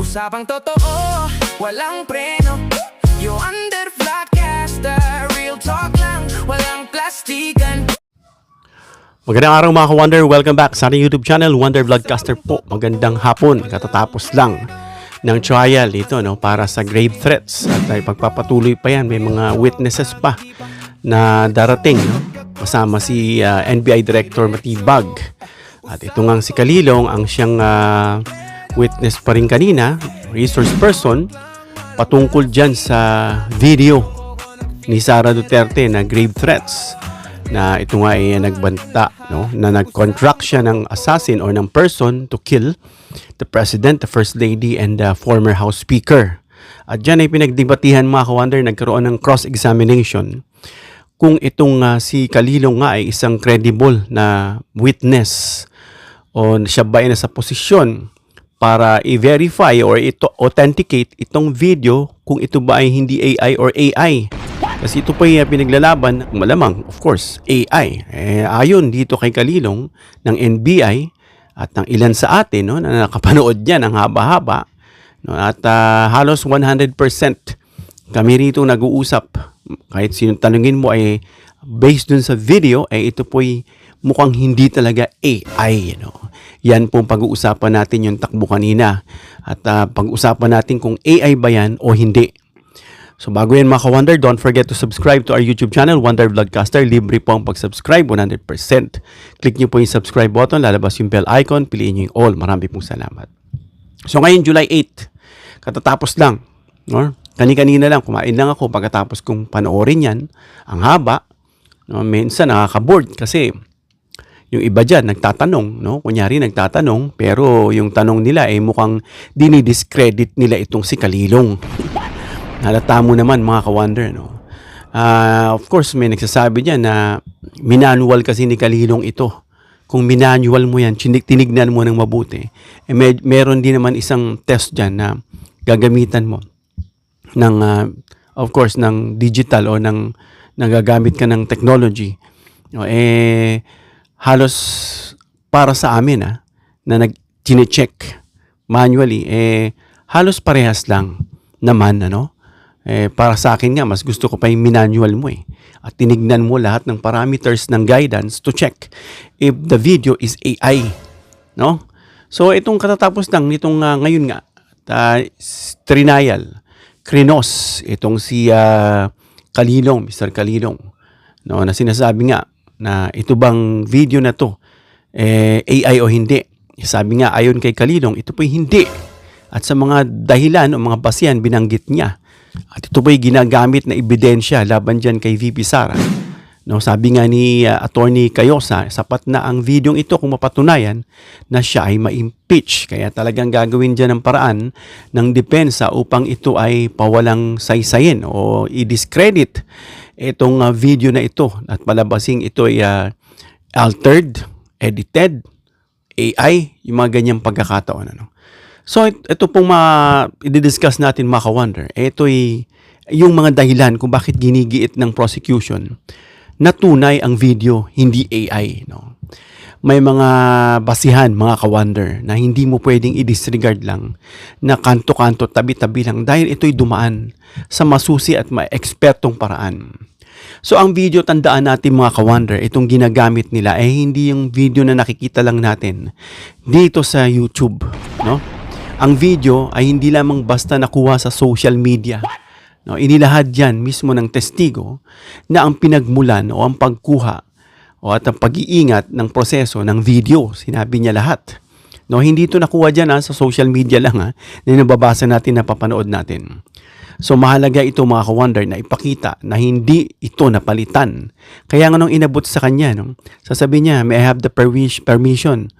Usapang totoo, walang preno. You under Vlogcaster, real talk lang, walang plastikan. Magandang araw mga ka-Wonder, welcome back sa ating YouTube channel, Wonder Vlogcaster po. Magandang hapon, katatapos lang ng trial ito para sa grave threats. At ay pagpapatuloy pa yan, may mga witnesses pa na darating kasama si NBI Director Matibag. At ito ngang si Kalilong ang siyang witness pa rin kanina, resource person, patungkol dyan sa video ni Sara Duterte na grave threats. Na ito nga ay nagbanta, na nag-contract siya ng assassin or ng person to kill the President, the First Lady, and the former House Speaker. At dyan ay pinagdebatihan mga ka-Wonder, nagkaroon ng cross-examination kung itong si Kalilong nga ay isang credible na witness o siya ba ay nasa posisyon para i-verify or authenticate itong video kung ito ba ay hindi AI or AI. Kasi ito pa yung pinaglalaban, malamang, of course, AI. Ayon dito kay Kalilong ng NBI at ng ilan sa atin na nakapanood niyan ang haba-haba. At halos 100% kami rito nag-uusap. Kahit sinong tanungin mo ay based dun sa video, ito po'y mukhang hindi talaga AI. Yan pong pag-uusapan natin yung takbo kanina. At pag-uusapan natin kung AI ba yan o hindi. So bago yan mga ka-Wonder, don't forget to subscribe to our YouTube channel, Wonder Vlogcaster. Libre po ang pag-subscribe, 100%. Click nyo po yung subscribe button, lalabas yung bell icon, piliin nyo yung all. Marami pong salamat. So ngayon, July 8, katatapos lang. Kani-kanina lang, kumain lang ako pagkatapos kong panoorin yan. Ang haba, minsan nakaka-board kasi yung iba dyan nagtatanong, kunyari nagtatanong, pero yung tanong nila ay mukhang dinidiscredit nila itong si Kalilong. Halata mo naman mga ka-Wonder, of course, may nagsasabi dyan na minanual kasi ni Kalilong ito. Kung minanual mo yan, tinignan mo ng mabuti, meron din naman isang test dyan na gagamitan mo ng, of course, ng digital o ng nagagamit ka ng technology. Halos para sa amin na nag-check manually, halos parehas lang naman, para sa akin nga, mas gusto ko pa yung manual mo At tinignan mo lahat ng parameters ng guidance to check if the video is AI. So, itong katatapos lang, nitong ngayon nga, Krinos, itong si Kalilong, Mr. Kalilong, na sinasabi nga na ito bang video na to, AI o hindi. Sabi nga, ayon kay Kalilong, ito po'y hindi. At sa mga dahilan o mga basihan, binanggit niya. At ito ba'y ginagamit na ebidensya laban dyan kay VP Sara? Sabi nga ni Attorney Cayosa, sapat na ang videong ito kung mapatunayan na siya ay ma-impeach. Kaya talagang gagawin dyan ng paraan ng depensa upang ito ay pawalang saysayin o i-discredit itong video na ito at palabasing ito ay altered, edited, AI, yung mga ganyang pagkakataon. So, ito pong i-discuss natin mga ka-Wonder. Ito ay yung mga dahilan kung bakit ginigiit ng prosecution na tunay ang video, hindi AI. May mga basihan mga ka-Wonder na hindi mo pwedeng i-disregard lang na kanto-kanto, tabi-tabi lang dahil ito'y dumaan sa masusi at ma-ekspertong paraan. So, ang video, tandaan natin mga ka-Wonder, itong ginagamit nila ay hindi yung video na nakikita lang natin dito sa YouTube. Ang video ay hindi lamang basta nakuha sa social media. Inilahad yan mismo ng testigo na ang pinagmulan o ang pagkuha at ang pag-iingat ng proseso ng video. Sinabi niya lahat. Hindi ito nakuha dyan sa social media lang na nababasa natin, napapanood natin. So mahalaga ito mga ka-Wonder na ipakita na hindi ito napalitan. Kaya nga nung inabot sa kanya, sasabi niya, may I have the permission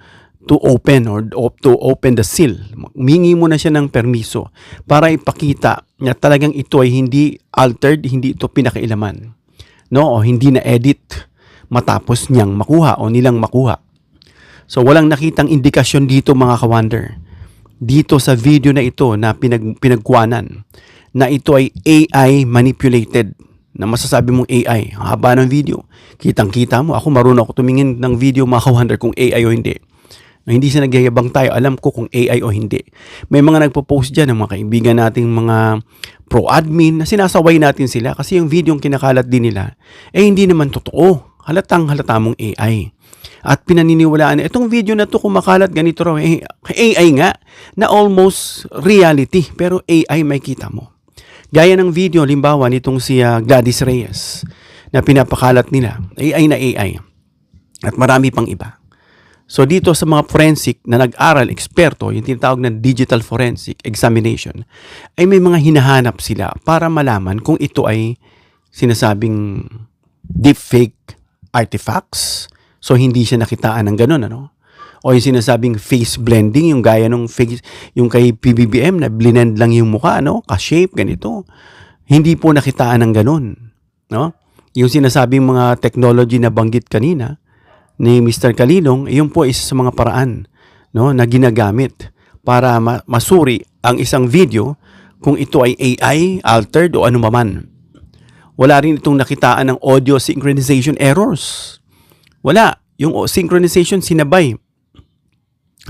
to open or to open the seal. Humingi mo na siya ng permiso para ipakita na talagang ito ay hindi altered, hindi ito pinakailaman. O hindi na edit matapos niyang makuha o nilang makuha. So walang nakitang indikasyon dito mga ka-Wonder. Dito sa video na ito na pinagkuhanan na ito ay AI manipulated. Na masasabi mong AI, haba ng video. Kitang-kita mo, ako marunong ako tumingin ng video mga ka-Wonder kung AI o hindi. Hindi sa nagyayabang tayo, alam ko kung AI o hindi. May mga nagpo-post dyan ng mga kaibigan nating mga pro-admin na sinasaway natin sila kasi yung video yung kinakalat din nila, hindi naman totoo. Halatang halata mong AI. At pinaniniwalaan na itong video na to kumakalat ganito raw, AI nga na almost reality pero AI may kita mo. Gaya ng video, limbawa nitong si Gladys Reyes na pinapakalat nila, AI na AI. At marami pang iba. So dito sa mga forensic na nag-aral, eksperto, yung tinatawag na digital forensic examination, ay may mga hinahanap sila para malaman kung ito ay sinasabing deepfake artifacts. So hindi siya nakitaan ng ganun, ano? O yung sinasabing face blending, yung gaya ng face, yung kay PBBM na blend lang yung mukha, no? Ka-shape, ganito. Hindi po nakitaan ng ganun, no? Yung sinasabing mga technology na banggit kanina, ni Mr. Kalinong, yun po isa sa mga paraan, no, na ginagamit para masuri ang isang video kung ito ay AI, altered o ano man. Wala rin itong nakitaan ng audio synchronization errors. Wala. Yung synchronization sinabay.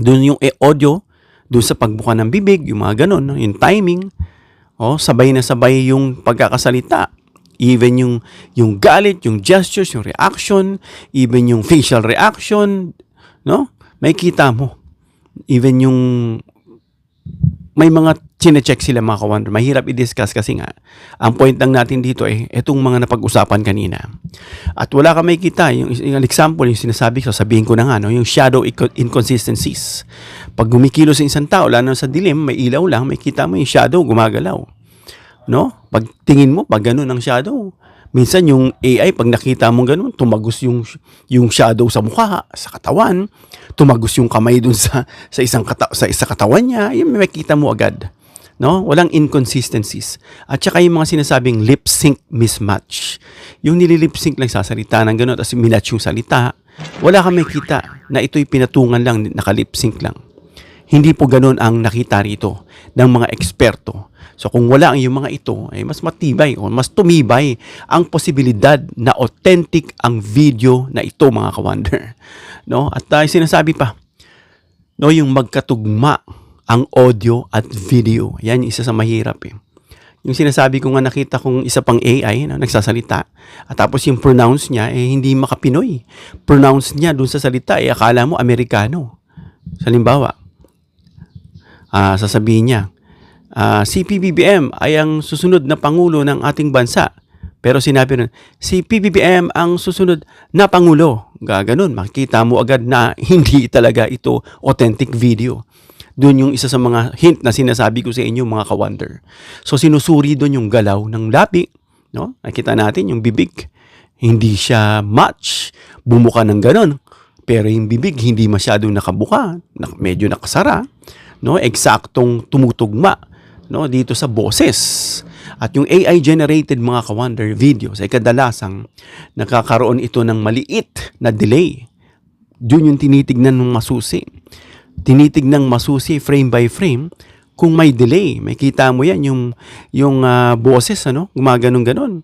Doon yung audio, doon sa pagbuka ng bibig, yung mga ganun, no, yung timing, sabay na sabay yung pagkakasalita. Even yung galit, yung gestures, yung reaction, even yung facial reaction, no? May kita mo. Even yung may mga chine-check sila mga ka-wonder. Mahirap i-discuss kasi nga, ang point lang natin dito itong mga napag-usapan kanina. At wala ka may kita. Yung example, yung sinasabi ko, sabihin ko na nga, no? Yung shadow inconsistencies. Pag gumikilo sa isang tao, lalo sa dilim, may ilaw lang, may kita mo yung shadow, gumagalaw. No? Pag tingin mo, pag ganun ang shadow. Minsan yung AI, pag nakita mo ganun, tumagos yung shadow sa mukha, sa katawan, tumagos yung kamay dun sa isa katawan niya, yung makita mo agad. No? Walang inconsistencies. At saka yung mga sinasabing lip sync mismatch. Yung nililip sync lang sasalita ng ganun, tapos minatch yung salita, wala kang makita na ito'y pinatungan lang, nakalip sync lang. Hindi po ganun ang nakita rito ng mga eksperto. So kung wala ang yung mga ito, mas matibay o mas tumibay ang posibilidad na authentic ang video na ito mga ka-wonder. No? At sinasabi pa, no, yung magkatugma ang audio at video. Yan yung isa sa mahirap Yung sinasabi ko nga nakita kong isa pang AI na nagsasalita at tapos yung pronounce niya hindi makapinoy. Pronounce niya dun sa salita akala mo Amerikano. Halimbawa, sasabihin niya, si PBBM ay ang susunod na pangulo ng ating bansa. Pero sinabi nun, si PBBM ang susunod na pangulo. Gaganon, makikita mo agad na hindi talaga ito authentic video. Doon yung isa sa mga hint na sinasabi ko sa inyo mga ka-wonder. So sinusuri doon yung galaw ng labi. No? Nakita natin yung bibig. Hindi siya match. Bumuka ng ganon. Pero yung bibig hindi masyadong nakabuka. Medyo nakasara. No, eksaktong tumutugma, no, dito sa boses. At yung AI generated mga ka-wonder videos ay kadalasang nakakaroon ito ng maliit na delay. Yun yung tinitignan ng masusi. Tinitignan masusi frame by frame kung may delay. May kita mo yan yung boses, ano, gumaganon-ganon.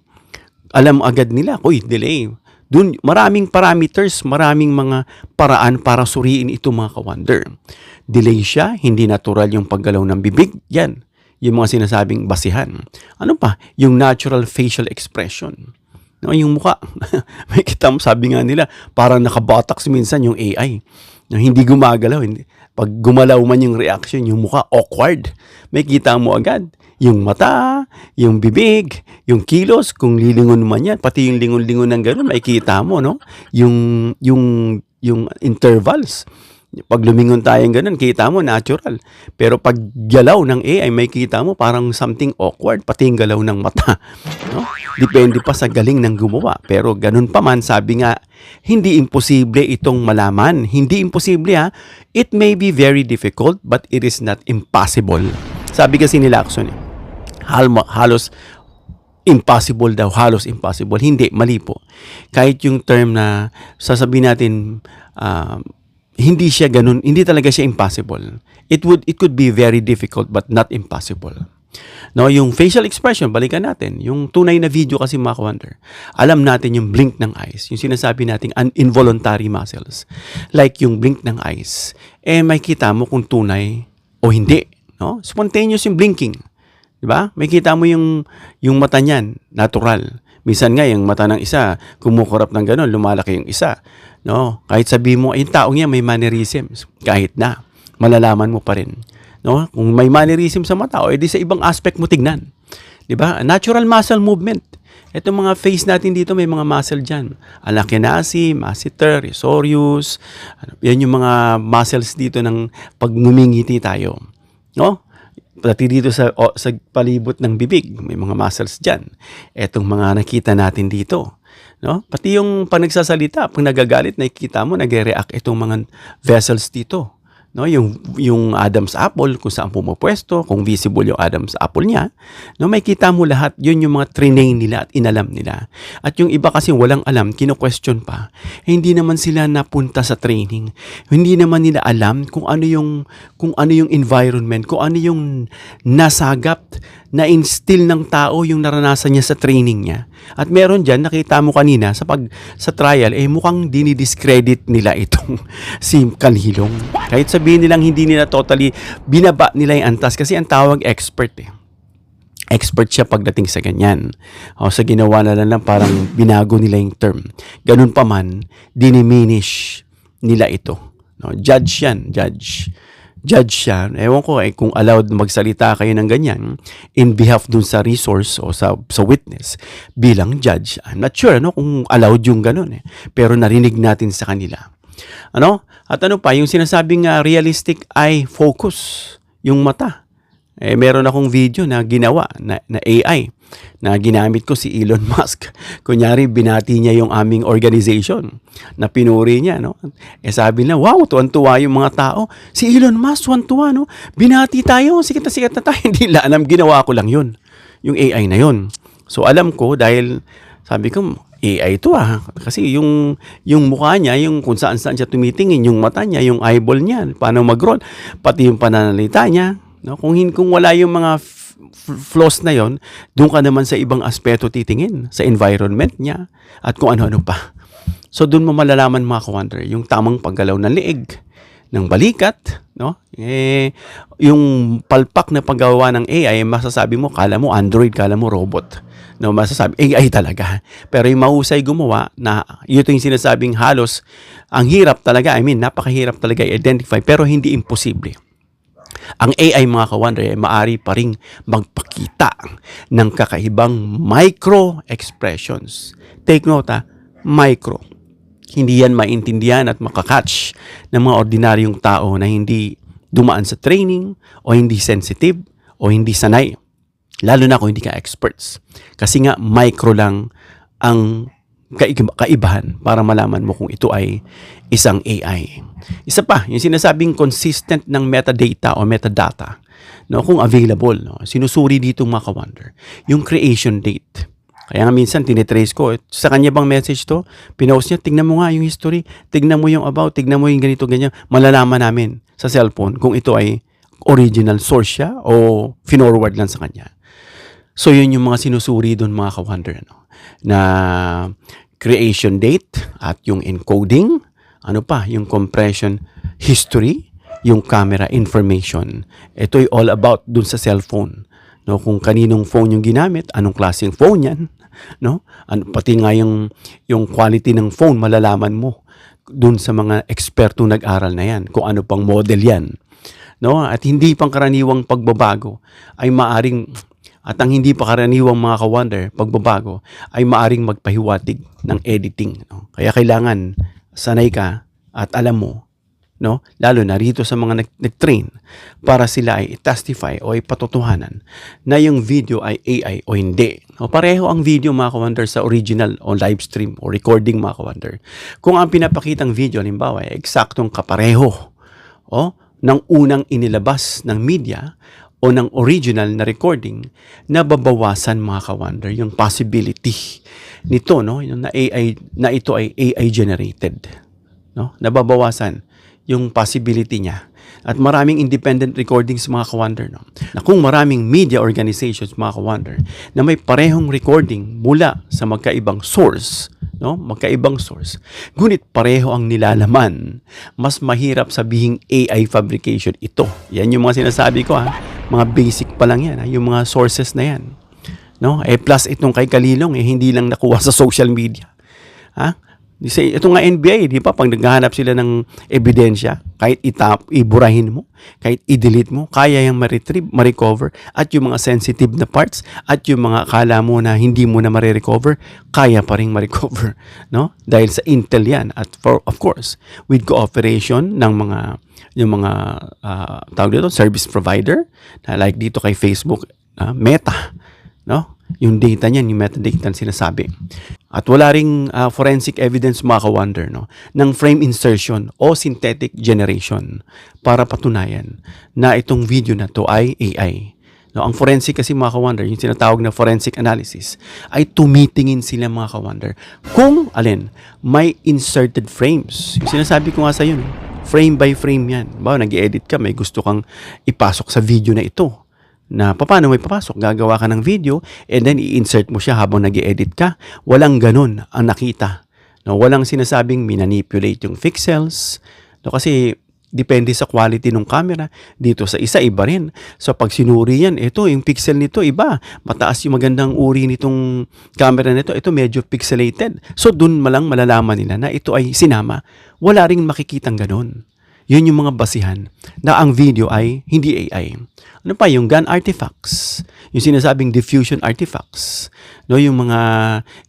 Alam agad nila, delay. Doon, maraming parameters, maraming mga paraan para suriin ito mga ka-wonder. Delay siya, hindi natural yung paggalaw ng bibig, yan. Yung mga sinasabing basihan. Ano pa? Yung natural facial expression. No, yung mukha. May kita mo, sabi nga nila, parang nakabotox minsan yung AI. No, hindi gumagalaw. Pag gumalaw man yung reaction, yung mukha, awkward. May kita mo agad. Yung mata, yung bibig, yung kilos, kung lilingon man yan, pati yung lingon-lingon ng gano'n, makikita mo, no? Yung intervals. Pag lumingon tayong gano'n, kita mo, natural. Pero pag galaw ng AI, may kita mo parang something awkward, pati yung galaw ng mata. No? Depende pa sa galing ng gumawa. Pero ganun pa man, sabi nga, hindi imposible itong malaman. Hindi imposible It may be very difficult, but it is not impossible. Sabi kasi ni Lacson, halos impossible daw, halos impossible. Hindi, mali po. Kahit yung term na sasabihin natin, hindi siya ganun, hindi talaga siya impossible. It could be very difficult but not impossible. No, yung facial expression, balikan natin. Yung tunay na video kasi mga ka-wonder. Alam natin yung blink ng eyes, yung sinasabi nating involuntary muscles. Like yung blink ng eyes, may kita mo kung tunay o hindi. No? Spontaneous yung blinking. Diba? May kita mo yung mata niyan, natural. Minsan nga, yung mata ng isa, kumukurap ng gano'n, lumalaki yung isa. No? Kahit sabihin mo, yung taong yan may mannerisms. Kahit na, malalaman mo pa rin. No? Kung may mannerism sa mata, o edi sa ibang aspect mo tignan. 'Di ba? Natural muscle movement. Itong mga face natin dito, may mga muscle dyan. Alakinasi, masseter, risorius. Yan yung mga muscles dito ng pag ngumingiti tayo. No? Pati dito sa palibot ng bibig, may mga muscles dyan. Etong mga nakita natin dito. No? Pati yung pag nagsasalita, pag nagagalit, nakikita mo, nag-react itong mga vessels dito. No, yung Adam's apple, kung saan pumupwesto, kung visible yung Adam's apple niya, no, may kita mo lahat, yun yung mga trinain nila at inalam nila. At yung iba kasi walang alam, kino-question pa, hindi naman sila napunta sa training. Hindi naman nila alam kung ano yung environment, kung ano yung nasagap, na-instill ng tao yung naranasan niya sa training niya. At meron dyan, nakita mo kanina, sa trial, mukhang dinidiscredit nila itong si Kanhilong. Kahit sabihin nilang hindi nila totally, binaba nila yung antas kasi ang tawag expert Expert siya pagdating sa ganyan. O, sa ginawa na lang parang binago nila yung term. Ganun pa man, diniminish nila ito. No, judge yan, judge. Judge siya. Ewan ko kung allowed magsalita kayo ng ganyan in behalf dun sa resource o sa witness bilang judge. I'm not sure kung allowed yung ganun Pero narinig natin sa kanila. At ano pa, yung sinasabing realistic eye focus, yung mata. Meron akong video na ginawa na AI na ginamit ko si Elon Musk. Kunyari, binati niya yung aming organization na pinuri niya. Sabi na, wow, tuwan-tuwa yung mga tao. Si Elon Musk, tuwan-tuwa, binati tayo, sikat na tayo. Hindi lang alam, ginawa ko lang yun. Yung AI na yun. So, alam ko dahil sabi ko, AI ito Kasi yung mukha niya, yung kung saan siya tumitingin, yung mata niya, yung eyeball niya, paano mag-roll, pati yung pananalita niya. Kung wala yung mga flaws na yon, doon ka naman sa ibang aspeto titingin, sa environment niya, at kung ano-ano pa. So doon mo malalaman mga ka-wonder, yung tamang paggalaw ng leeg, ng balikat, yung palpak na paggawa ng AI, masasabi mo, kala mo Android, kala mo robot. Masasabi, AI talaga. Pero yung mahusay gumawa, na ito yung sinasabing halos, ang hirap talaga, napakahirap talaga i-identify, pero hindi imposible. Ang AI mga ka-wonder ay maaari pa ring magpakita ng kakaibang micro expressions. Take note micro. Hindi yan maintindihan at makakatch ng mga ordinaryong tao na hindi dumaan sa training o hindi sensitive o hindi sanay. Lalo na kung hindi ka experts. Kasi nga micro lang ang kaibahan para malaman mo kung ito ay isang AI. Isa pa, yung sinasabing consistent ng metadata o metadata, kung available. Sinusuri dito mga ka-wonder, yung creation date. Kaya nga minsan tinitrace ko, sa kanya bang message to? Pinost niya, tignan mo nga yung history, tignan mo yung about, tignan mo yung ganito, ganyan. Malalaman namin sa cellphone kung ito ay original source siya o finorward lang sa kanya. So yun yung mga sinusuri doon mga ka-wonder. Na creation date at yung encoding, yung compression history, yung camera information. Ito ay all about dun sa cellphone. Kung kaninong phone yung ginamit, anong klaseng phone yan, pati nga yung quality ng phone, malalaman mo dun sa mga eksperto nag-aral na yan, kung ano pang model yan. At hindi pang karaniwang pagbabago ay maaring. At ang hindi pa karaniwang mga ka-wonder, pagbabago, ay maaring magpahiwatig ng editing. Kaya kailangan sanay ka at alam mo, lalo na rito sa mga nag-train, para sila ay testify o ay patotohanan na yung video ay AI o hindi. Pareho ang video mga ka-wonder sa original o live stream o recording mga ka-wonder. Kung ang pinapakitang video, halimbawa, ay eksaktong kapareho ng unang inilabas ng media, o ng original na recording, nababawasan mga ka-wonder yung possibility nito, na AI, na ito ay AI generated. Nababawasan yung possibility niya At maraming independent recordings mga ka-wonder, no? Na kung maraming media organizations mga ka-wonder na may parehong recording mula sa magkaibang source, no? Magkaibang source. Ngunit pareho ang nilalaman. Mas mahirap sabihing AI fabrication ito. Yan yung mga sinasabi ko ha. Mga basic pa lang yan ha? Yung mga sources na yan. No? Plus itong kay Kalilong hindi lang nakuha sa social media. Ha? Ito nga NBA, di ba? Pag naghahanap sila ng ebidensya, kahit iburahin mo, kahit i-delete mo, kaya yung ma-retrieve, ma-recover, at yung mga sensitive na parts, at yung mga akala mo na hindi mo na ma-recover, kaya pa rin ma-recover, no? Dahil sa Intel yan, at of course, with cooperation ng yung mga tawag dito, service provider, na like dito kay Facebook, Meta, no? Yung data niyan, yung metadata na sinasabi. At wala ring forensic evidence mga ka-wonder, no, ng frame insertion o synthetic generation para patunayan na itong video na to ay AI. No, ang forensic kasi mga ka-wonder, yung tinatawag na forensic analysis, ay tumitingin sila mga ka-wonder kung alin, may inserted frames. Yung sinasabi ko nga sa yun, frame by frame yan. Bawa, nag-edit ka, may gusto kang ipasok sa video na ito. Na paano may papasok, gagawa ka ng video and then i-insert mo siya habang nag-i-edit ka. Walang ganun ang nakita. No, walang sinasabing minanipulate yung pixels. No, kasi depende sa quality ng camera. Dito sa isa, iba rin. So pag sinuri yan, ito, yung pixel nito, iba. Mataas yung magandang uri nitong camera nito. Ito medyo pixelated. So dun malang malalaman nila na ito ay sinama. Wala ring makikitang ganun. Yun yung mga basihan na ang video ay hindi AI. Ano pa? Yung gun artifacts. Yung sinasabing diffusion artifacts. No, yung mga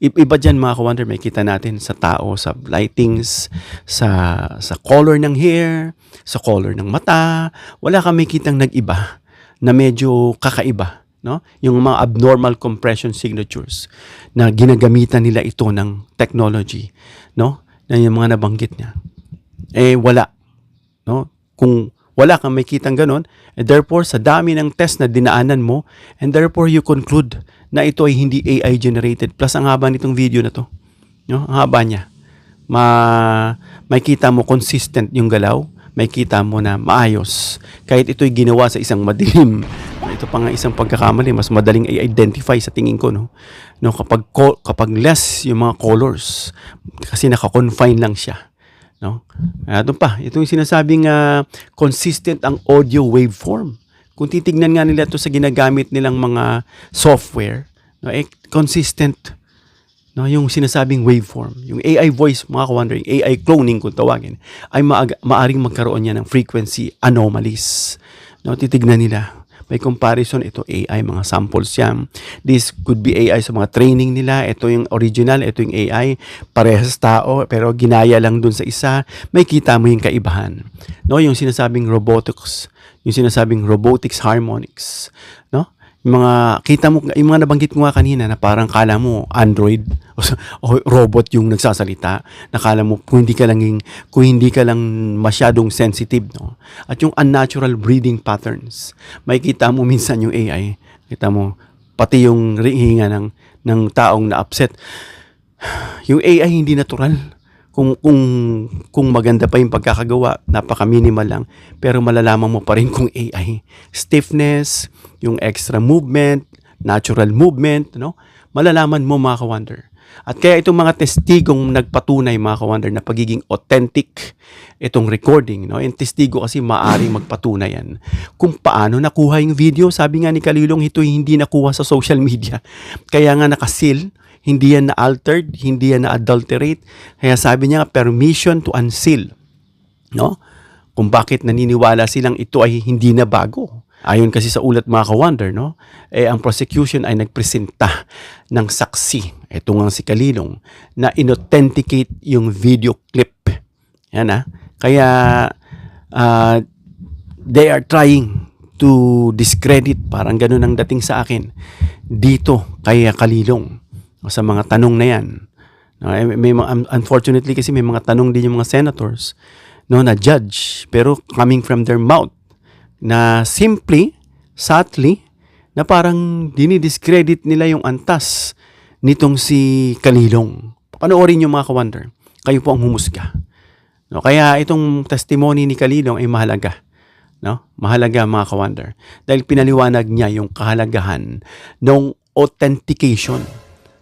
iba dyan mga ka-wonder, may kita natin sa tao, sa lightings, sa color ng hair, sa color ng mata. Wala kang may kitang nag-iba na medyo kakaiba. No? Yung mga abnormal compression signatures na ginagamitan nila ito ng technology. No? Na yung mga nabanggit niya. Wala. No? Kung wala kang may kitang ganon, and therefore sa dami ng test na dinaanan mo, and therefore you conclude na ito ay hindi AI generated. Plus ang haba nitong video na to. No? Ang haba niya. May kita mo consistent yung galaw, may kita mo na maayos. Kahit ito'y ginawa sa isang madilim. Ito pa nga isang pagkakamali, mas madaling i-identify sa tingin ko, no? No, kapag less yung mga colors, kasi naka-confine lang siya. No? Ito pa, ito yung sinasabing consistent ang audio waveform. Kung titignan nga nila ito sa ginagamit nilang mga software, no, consistent, no, yung sinasabing waveform. Yung AI voice, mga ka-wondering, AI cloning kung tawagin, ay maaring magkaroon niya ng frequency anomalies. No, titignan nila. May comparison, ito AI, mga samples yan. This could be AI sa mga training nila. Ito yung original, ito yung AI. Parehas tao, pero ginaya lang dun sa isa. May kita mo yung kaibahan. No, yung sinasabing robotics, yung sinasabing robotics harmonics. No? Yung mga, kita mo, yung mga nabanggit ko nga kanina na parang kala mo Android o robot yung nagsasalita. Nakala mo kung hindi ka lang masyadong sensitive, no? At yung unnatural breathing patterns. May kita mo minsan yung AI. Kita mo pati yung hinga ng taong na upset. Yung AI hindi natural. Kung maganda pa yung pagkakagawa, napaka-minimal lang, pero malalaman mo pa rin kung AI. Stiffness, yung extra movement, natural movement, no? Malalaman mo mga ka-wonder. At kaya itong mga testigong nagpatunay mga ka-wonder na pagiging authentic itong recording, no? Yung testigo kasi maaaring magpatunay yan. Kung paano nakuha yung video, sabi nga ni Kalilong, ito hindi nakuha sa social media. Kaya nga nakasil, hindi yan na-altered, hindi yan na-adulterate. Kaya sabi niya, permission to unseal. No? Kung bakit naniniwala silang ito ay hindi na bago. Ayon kasi sa ulat mga ka-wonder, no? Ang prosecution ay nagpresenta ng saksi. Ito nga si Kalilong, na inauthenticate yung video clip. Yan ha. Kaya they are trying to discredit, parang ganun ang dating sa akin, dito kay Kalilong. Sa mga tanong na yan. Unfortunately kasi may mga tanong din yung mga senators, no, na judge, pero coming from their mouth, na simply, subtly, na parang dinidiscredit nila yung antas nitong si Kalilong. Panoorin nyo mga ka-wonder. Kayo po ang humusga. No, kaya itong testimony ni Kalilong ay mahalaga. No? Mahalaga mga ka-wonder. Dahil pinaliwanag niya yung kahalagahan ng authentication,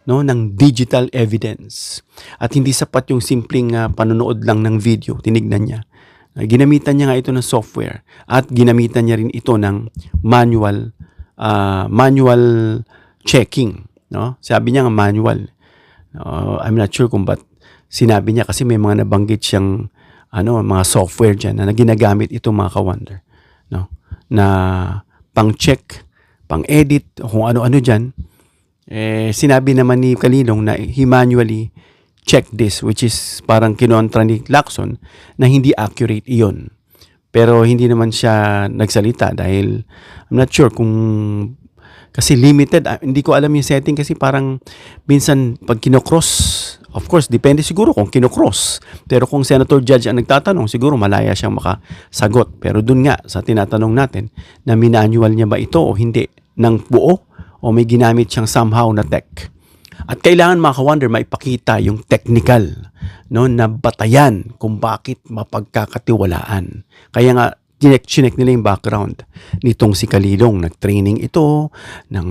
no, ng digital evidence. At hindi sapat yung simpleng panonood lang ng video, tinignan niya. Ginamitan niya nga ito ng software at ginamitan niya rin ito ng manual checking, no? Sabi niya nga manual. I'm not sure kung ba't sinabi niya kasi may mga nabanggit siyang mga software diyan na ginagamit ito mga ka-wonder, no? Na pang-check, pang-edit, kung ano-ano diyan. Sinabi naman ni Kalilong na he manually check this, which is parang kinontra ni Lacson na hindi accurate iyon. Pero hindi naman siya nagsalita dahil I'm not sure kung kasi limited. Hindi ko alam yung setting kasi parang minsan pag kinocross, of course, depende siguro kung kinocross. Pero kung senator judge ang nagtatanong, siguro malaya siyang makasagot. Pero dun nga, sa tinatanong natin, na minanual niya ba ito o hindi ng buo o may ginamit siyang somehow na tech. At kailangan mga ka-wonder maipakita yung technical, no, na batayan kung bakit mapagkakatiwalaan. Kaya nga, chinek nila yung background nitong si Kalilong. Nag-training ito ng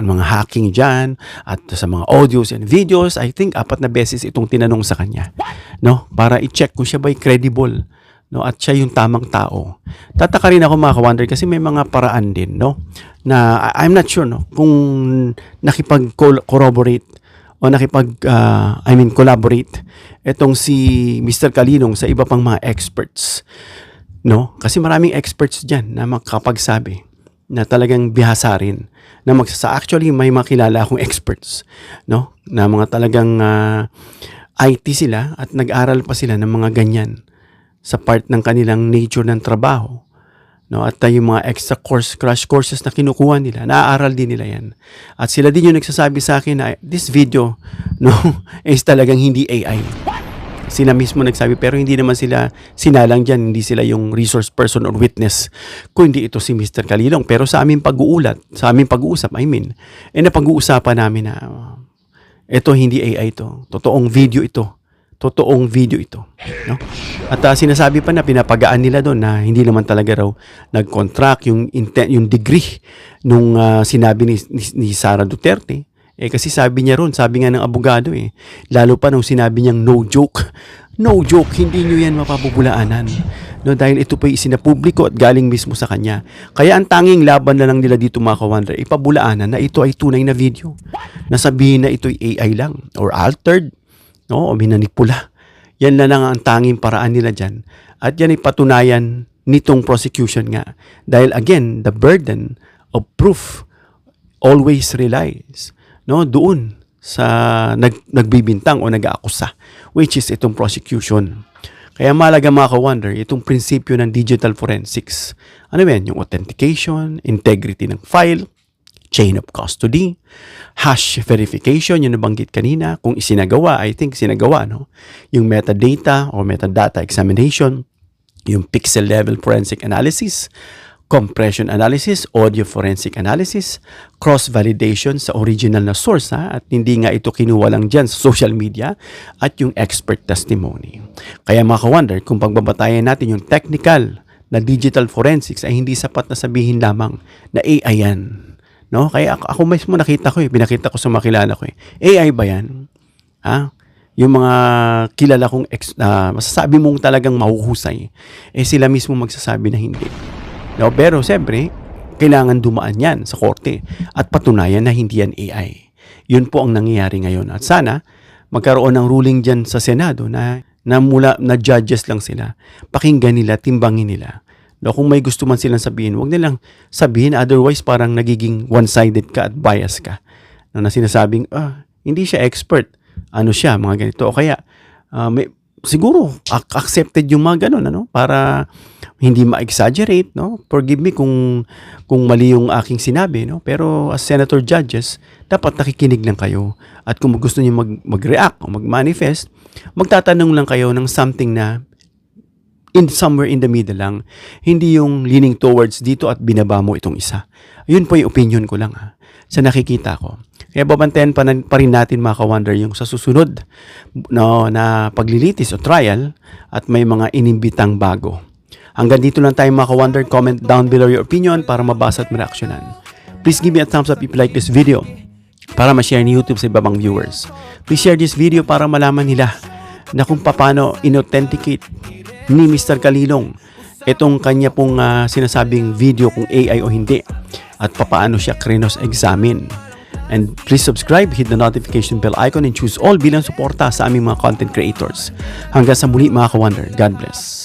mga hacking dyan at sa mga audios and videos. I think 4 na beses itong tinanong sa kanya, no, para i-check kung siya ba'y credible, no, at siya yung tamang tao. Tataka rin ako mga ka-wonder kasi may mga paraan din, no, na I'm not sure, no, kung nakipag-corroborate o collaborate itong si Mr. Kalilong sa iba pang mga experts. No? Kasi maraming experts dyan na makapagsabi na talagang bihasa rin. Actually, may makilala akong experts, no? Na mga talagang IT sila at nag-aral pa sila ng mga ganyan sa part ng kanilang nature ng trabaho. No? At yung mga extra crash courses na kinukuha nila, naaaral din nila yan. At sila din yung nagsasabi sa akin na this video, no, is talagang hindi AI. Sila mismo nagsabi, pero hindi naman sila sinalang dyan, hindi sila yung resource person or witness, kundi ito si Mr. Kalilong. Pero sa aming pag-uusap, napag-uusapan namin na ito hindi AI ito, totoong video ito, no? At sinasabi pa na pinapagaan nila doon na hindi naman talaga raw nag-contract yung degree nung sinabi ni Sara Duterte. Kasi sabi nga ng abogado lalo pa nung sinabi niyang no joke, hindi nyo yan mapapubulaanan. No, dahil ito po isinapubliko at galing mismo sa kanya. Kaya ang tanging laban na lang nila dito mga ka-wonder, ipabulaanan na ito ay tunay na video. Nasabihin na ito ay AI lang or altered, no, o minanipula. Yan na lang ang tanging paraan nila dyan. At yan ay patunayan nitong prosecution nga. Dahil again, the burden of proof always relies, no, doon sa nagbibintang o nag-aakusa, which is itong prosecution. Kaya mahalaga mga ka-wonder, itong prinsipyo ng digital forensics. Ano yan? Yung authentication, integrity ng file, chain of custody, hash verification, yung nabanggit kanina, kung isinagawa, I think sinagawa, no? Yung metadata or metadata examination, yung pixel level forensic analysis, compression analysis, audio forensic analysis, cross-validation sa original na source at hindi nga ito kinuha lang dyan sa social media at yung expert testimony. Kaya mga ka-wonder, kung pagbabatayan natin yung technical na digital forensics ay hindi sapat na sabihin lamang na AI yan. No? Kaya ako mismo pinakita ko sa mga kilala ko AI ba yan? Yung mga kilala kong masasabi mong talagang mahuhusay, sila mismo magsasabi na hindi. No, pero siyempre, kailangan dumaan yan sa korte at patunayan na hindi yan AI. Yun po ang nangyayari ngayon. At sana, magkaroon ng ruling dyan sa Senado na judges lang sila. Pakinggan nila, timbangin nila. No, kung may gusto man silang sabihin, huwag nilang sabihin, otherwise parang nagiging one-sided ka at bias ka. No, na sinasabing, hindi siya expert. Ano siya, mga ganito. O kaya, siguro accepted yung mga ganun, para hindi ma-exaggerate, no? Forgive me kung mali yung aking sinabi, no? Pero as senator judges, dapat nakikinig lang kayo. At kung gusto niyo mag-react o mag-manifest, magtatanong lang kayo ng something na somewhere in the middle lang. Hindi yung leaning towards dito at binaba mo itong isa. Yun po yung opinion ko lang sa nakikita ko. Kaya babantayan pa rin natin mga ka-wonder yung sa susunod na paglilitis o trial at may mga inimbitang bago. Hanggang dito lang tayo mga ka-wonder. Comment down below your opinion para mabasa at mareaksyonan. Please give me a thumbs up if you like this video para ma-share ni YouTube sa ibang viewers. Please share this video para malaman nila na kung paano in-authenticate ni Mr. Kalilong itong kanya pong sinasabing video kung AI o hindi at paano siya krinos-examine. And please subscribe, hit the notification bell icon and choose all bilang suporta sa aming mga content creators. Hanggang sa muli mga ka-wonder. God bless.